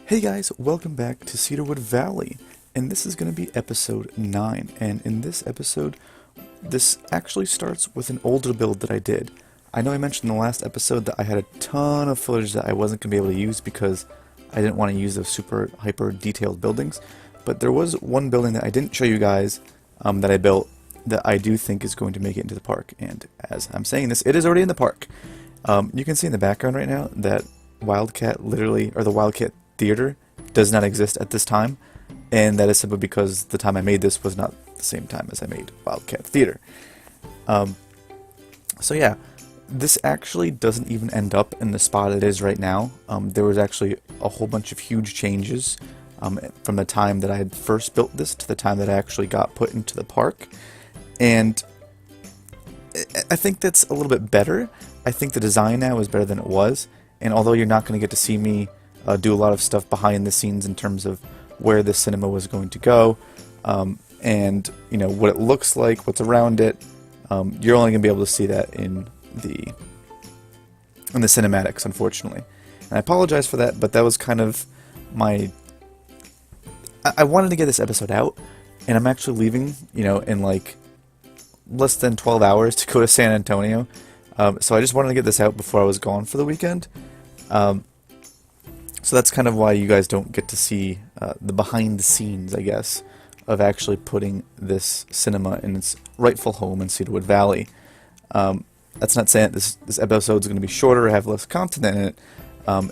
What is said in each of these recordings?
Hey guys, welcome back to Cedarwood Valley, and this is going to be episode 9, and in this episode, this actually starts with an older build that I did. I know I mentioned in the last episode that I had a ton of footage that I wasn't going to be able to use because I didn't want to use those super hyper detailed buildings, but there was one building that I didn't show you guys that I built that I do think is going to make it into the park, and as I'm saying this, it is already in the park. You can see in the background right now that Wildcat literally, or the Wildcat Theater does not exist at this time, and that is simply because the time I made this was not the same time as I made Wildcat Theater. So yeah, this actually doesn't even end up in the spot it is right now. There was actually a whole bunch of huge changes from the time that I had first built this to the time that I actually got put into the park, and I think that's a little bit better. I think the design now is better than it was, and although you're not going to get to see me do a lot of stuff behind the scenes in terms of where the cinema was going to go, and you know what it looks like, what's around it. You're only going to be able to see that in the cinematics, unfortunately. And I apologize for that, but that was kind of my. I wanted to get this episode out, and I'm actually leaving, you know, in like less than 12 hours to go to San Antonio. So I just wanted to get this out before I was gone for the weekend. So that's kind of why you guys don't get to see the behind the scenes, I guess, of actually putting this cinema in its rightful home in Cedarwood Valley. That's not saying that this episode is going to be shorter or have less content in it.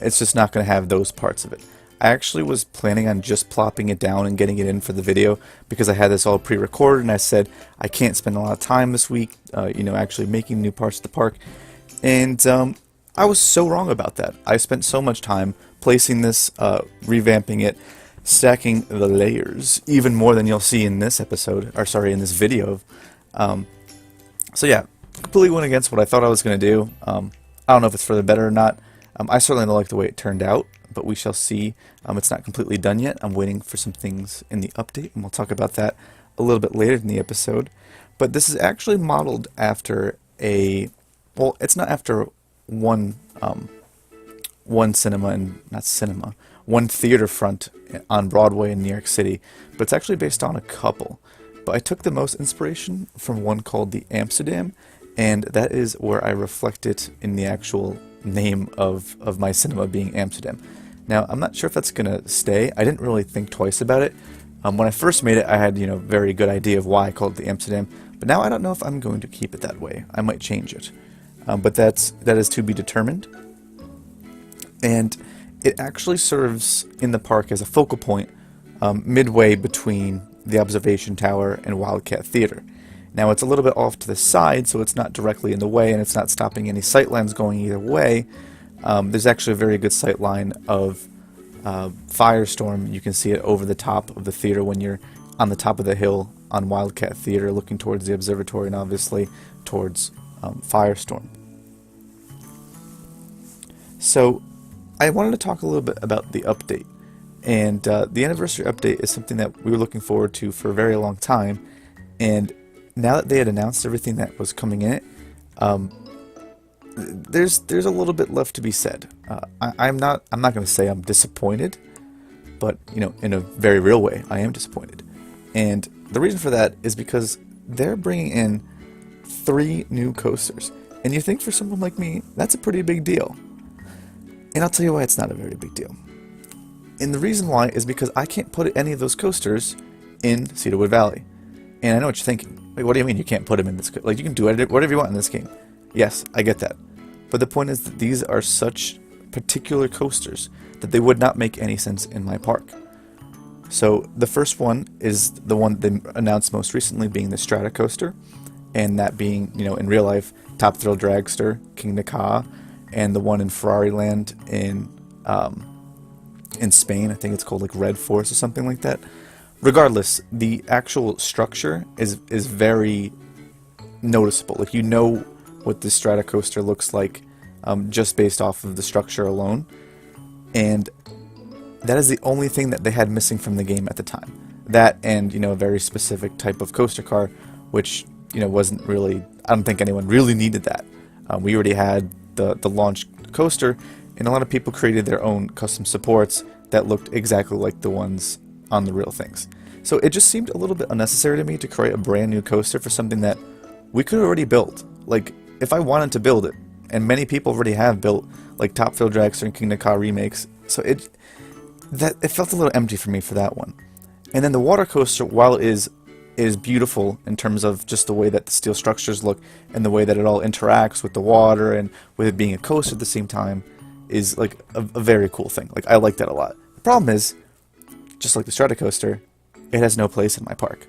It's just not going to have those parts of it. I actually was planning on just plopping it down and getting it in for the video because I had this all pre-recorded, and I said I can't spend a lot of time this week, you know, actually making new parts of the park. And I was so wrong about that. I spent so much time placing this, revamping it, stacking the layers, even more than you'll see in this episode, or sorry, in this video. So yeah, completely went against what I thought I was going to do. I don't know if it's for the better or not. I certainly don't like the way it turned out, but we shall see. It's not completely done yet. I'm waiting for some things in the update, and we'll talk about that a little bit later in the episode. But this is actually modeled after a, well, it's not after one cinema, and not cinema, one theater front on Broadway in New York City, but it's actually based on a couple. But I took the most inspiration from one called the Amsterdam, and that is where I reflect it in the actual name of my cinema being Amsterdam. Now, I'm not sure if that's going to stay. I didn't really think twice about it. When I first made it, I had, you know, very good idea of why I called it the Amsterdam, but now I don't know if I'm going to keep it that way. I might change it. But that is to be determined. And it actually serves in the park as a focal point midway between the observation tower and Wildcat Theater. Now, it's a little bit off to the side, so it's not directly in the way, and it's not stopping any sight lines going either way. There's actually a very good sight line of Firestorm. You can see it over the top of the theater when you're on the top of the hill on Wildcat Theater, looking towards the observatory and obviously towards Firestorm. So I wanted to talk a little bit about the update, and the anniversary update is something that we were looking forward to for a very long time, and now that they had announced everything that was coming in it, there's a little bit left to be said. I'm not going to say I'm disappointed, but you know, in a very real way, I am disappointed, and the reason for that is because they're bringing in 3 new coasters, and you think for someone like me that's a pretty big deal. And I'll tell you why it's not a very big deal. And the reason why is because I can't put any of those coasters in Cedarwood Valley. And I know what you're thinking. Like, what do you mean you can't put them in this? Like, you can do whatever you want in this game. Yes, I get that. But the point is that these are such particular coasters that they would not make any sense in my park. So the first one is the one they announced most recently, being the Strata coaster, and that being, you know, in real life, Top Thrill Dragster, King Naka, and the one in Ferrari Land in Spain. I think it's called like Red Force or something like that. Regardless, the actual structure is very noticeable. Like, you know what the Strata coaster looks like just based off of the structure alone, and that is the only thing that they had missing from the game at the time. That, and you know, a very specific type of coaster car, which, you know, wasn't really. I don't think anyone really needed that. We already had the launch coaster, and a lot of people created their own custom supports that looked exactly like the ones on the real things. So it just seemed a little bit unnecessary to me to create a brand new coaster for something that we could already build. Like, if I wanted to build it, and many people already have built, like Top Thrill Dragster and Kingda Ka remakes, so it felt a little empty for me for that one. And then the water coaster, while it is beautiful in terms of just the way that the steel structures look and the way that it all interacts with the water and with it being a coaster at the same time, is like a very cool thing. Like, I like that a lot. The problem is, just like the Stratocoaster, it has no place in my park.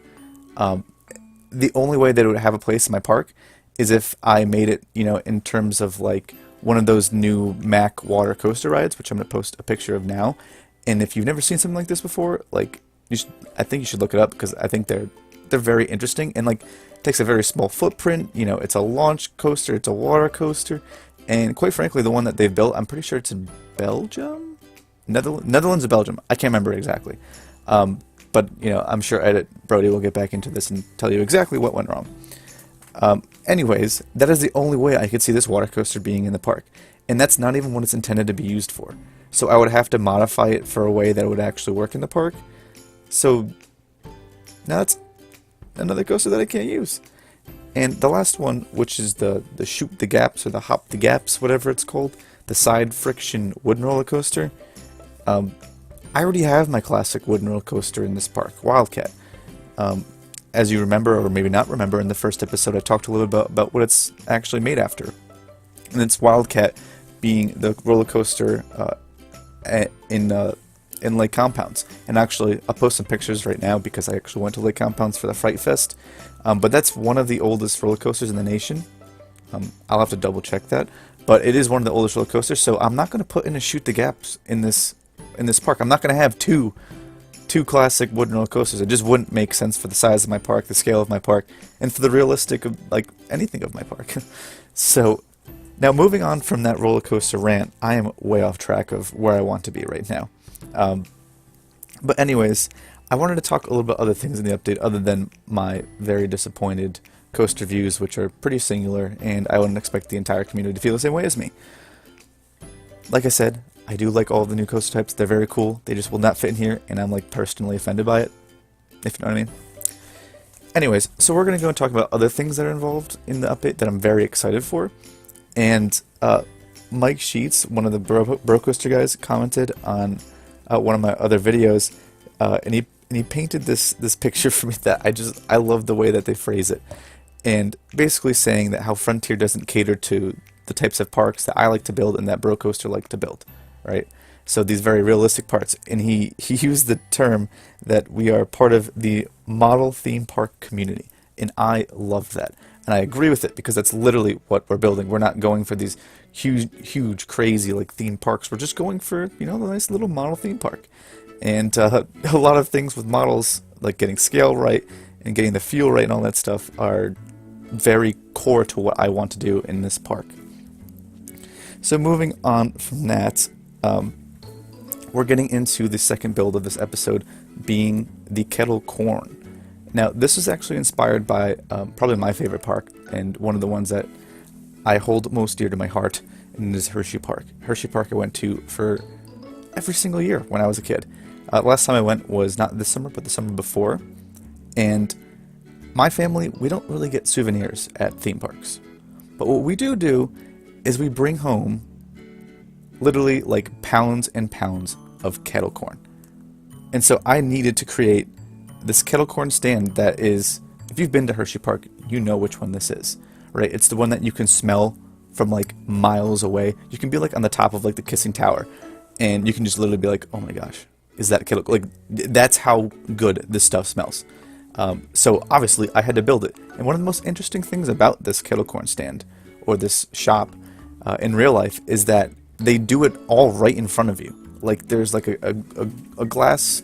The only way that it would have a place in my park is if I made it, you know, in terms of like one of those new Mack water coaster rides, which I'm going to post a picture of now. And if you've never seen something like this before, like, I think you should look it up, because I think they're very interesting, and like, it takes a very small footprint. You know, it's a launch coaster, it's a water coaster, and quite frankly, the one that they've built, I'm pretty sure it's in Belgium, Netherlands or Belgium. I can't remember exactly, but you know, I'm sure Edit Brody will get back into this and tell you exactly what went wrong. Anyways, that is the only way I could see this water coaster being in the park, and that's not even what it's intended to be used for. So I would have to modify it for a way that it would actually work in the park. So now that's another coaster that I can't use. And the last one, which is the shoot the gaps or the hop the gaps, whatever it's called, the side friction wooden roller coaster. I already have my classic wooden roller coaster in this park, Wildcat. As you remember, or maybe not remember, in the first episode I talked a little bit about what it's actually made after. And it's Wildcat being the roller coaster in Lake Compounds. And actually, I'll post some pictures right now, because I actually went to Lake Compounds for the Fright Fest. But that's one of the oldest roller coasters in the nation. I'll have to double check that. But it is one of the oldest roller coasters, so I'm not going to put in a shoot the gaps in this park. I'm not going to have two classic wooden roller coasters. It just wouldn't make sense for the size of my park, the scale of my park, and for the realistic of, like, anything of my park. So, now moving on from that roller coaster rant, I am way off track of where I want to be right now. But anyways, I wanted to talk a little bit other things in the update other than my very disappointed coaster views, which are pretty singular, and I wouldn't expect the entire community to feel the same way as me. Like I said, I do like all of the new coaster types. They're very cool. They just will not fit in here, and I'm like personally offended by it, if you know what I mean. Anyways, so we're going to go and talk about other things that are involved in the update that I'm very excited for. And Mike Sheets, one of the Bro Coaster guys, commented on one of my other videos, and he painted this picture for me that I love the way that they phrase it, and basically saying that how Frontier doesn't cater to the types of parks that I like to build and that Bro Coaster like to build, right? So these very realistic parts, and he used the term that we are part of the model theme park community, and I love that. And I agree with it, because that's literally what we're building. We're not going for these huge, crazy, like, theme parks. We're just going for, you know, the nice little model theme park. And a lot of things with models, like getting scale right and getting the feel right and all that stuff, are very core to what I want to do in this park. So moving on from that, we're getting into the second build of this episode, being the Kettle Corn. Now, this is actually inspired by probably my favorite park, and one of the ones that I hold most dear to my heart, and it is Hershey Park. Hershey Park I went to for every single year when I was a kid. Last time I went was not this summer, but the summer before, and my family, we don't really get souvenirs at theme parks. But what we do is we bring home literally like pounds and pounds of kettle corn. And so I needed to create this kettle corn stand that is, if you've been to Hershey Park, you know which one this is, right? It's the one that you can smell from like miles away. You can be like on the top of like the Kissing Tower, and you can just literally be like, oh my gosh, is that kettle? Like, that's how good this stuff smells. So obviously I had to build it. And one of the most interesting things about this kettle corn stand, or this shop, in real life, is that they do it all right in front of you. Like, there's like a glass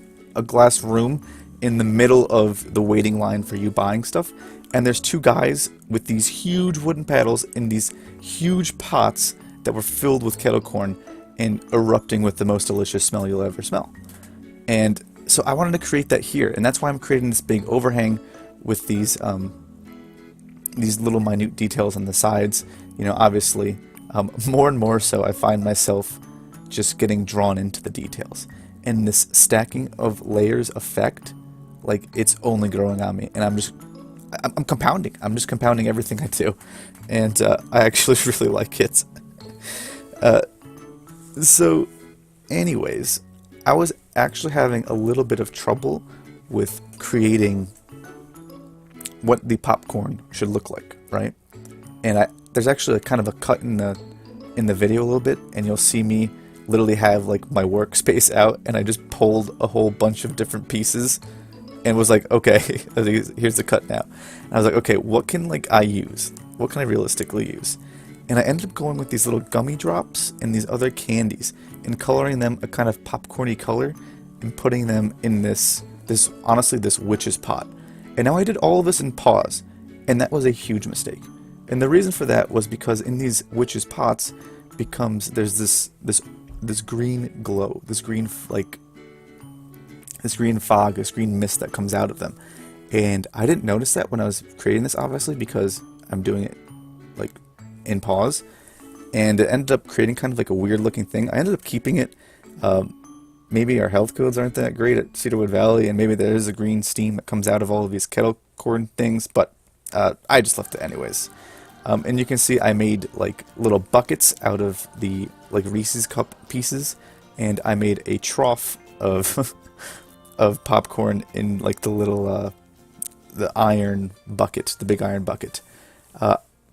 room in the middle of the waiting line for you buying stuff, and there's two guys with these huge wooden paddles in these huge pots that were filled with kettle corn and erupting with the most delicious smell you'll ever smell. And so I wanted to create that here, and that's why I'm creating this big overhang with these little minute details on the sides. You know, obviously, more and more so I find myself just getting drawn into the details. and this stacking of layers effect, like, it's only growing on me, and I'm compounding. I'm just compounding everything I do, and I actually really like it. So, anyways, I was actually having a little bit of trouble with creating what the popcorn should look like, right? And there's actually kind of a cut in the video a little bit, and you'll see me literally have like my workspace out, and I just pulled a whole bunch of different pieces and was like, okay, here's the cut now. And I was like, okay, what can like I use? What can I realistically use? And I ended up going with these little gummy drops and these other candies and coloring them a kind of popcorny color and putting them in this honestly this witch's pot. And now I did all of this in pause, and that was a huge mistake. And the reason for that was because in these witches' pots there's this green glow, this green fog, this green mist that comes out of them. And I didn't notice that when I was creating this, obviously, because I'm doing it like in pause. And it ended up creating kind of like a weird looking thing. I ended up keeping it. Maybe our health codes aren't that great at Cedarwood Valley, and maybe there is a green steam that comes out of all of these kettle corn things, but I just left it anyways. And you can see I made like little buckets out of the like Reese's cup pieces, and I made a trough of of popcorn in like the little the iron bucket, the big iron bucket.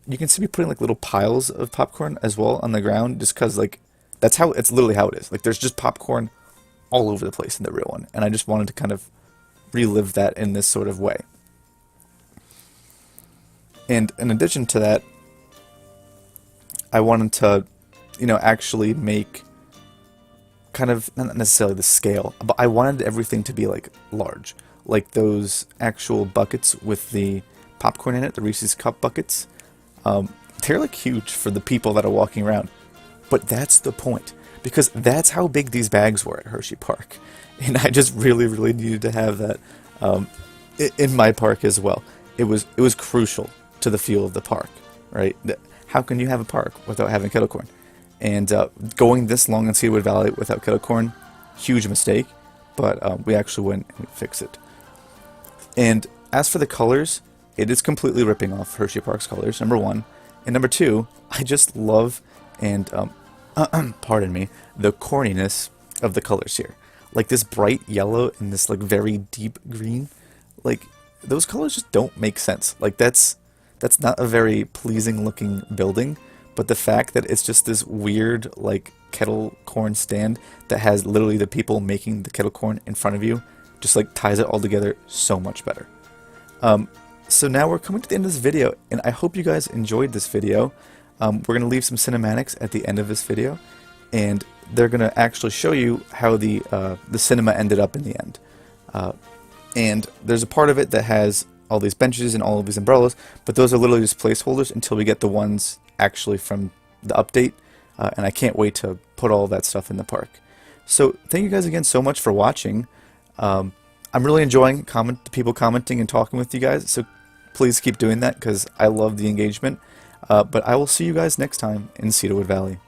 You can see me putting like little piles of popcorn as well on the ground, just because like it's literally how it is. Like there's just popcorn all over the place in the real one, and I just wanted to kind of relive that in this sort of way. And in addition to that, I wanted to, actually make kind of, not necessarily the scale, but I wanted everything to be like large. Like those actual buckets with the popcorn in it, the Reese's Cup buckets, they're like huge for the people that are walking around. But that's the point, because that's how big these bags were at Hershey Park. And I just really, really needed to have that in my park as well. It was crucial to the feel of the park, right? How can you have a park without having kettle corn? And going this long in Cedarwood Valley without kettle corn, huge mistake, but we actually went and fixed it. And as for the colors, it is completely ripping off Hershey Park's colors, number one. And number two, I just love and, pardon me, the corniness of the colors here. Like this bright yellow and this like very deep green, like those colors just don't make sense. Like that's not a very pleasing looking building, but the fact that it's just this weird like kettle corn stand that has literally the people making the kettle corn in front of you just like ties it all together so much better. So now we're coming to the end of this video, and I hope you guys enjoyed this video. We're going to leave some cinematics at the end of this video, and they're going to actually show you how the cinema ended up in the end. And there's a part of it that has all these benches and all of these umbrellas, but those are literally just placeholders until we get the ones actually from the update, and I can't wait to put all of that stuff in the park. So thank you guys again so much for watching. I'm really enjoying the people commenting and talking with you guys, so please keep doing that because I love the engagement. But I will see you guys next time in Cedarwood Valley.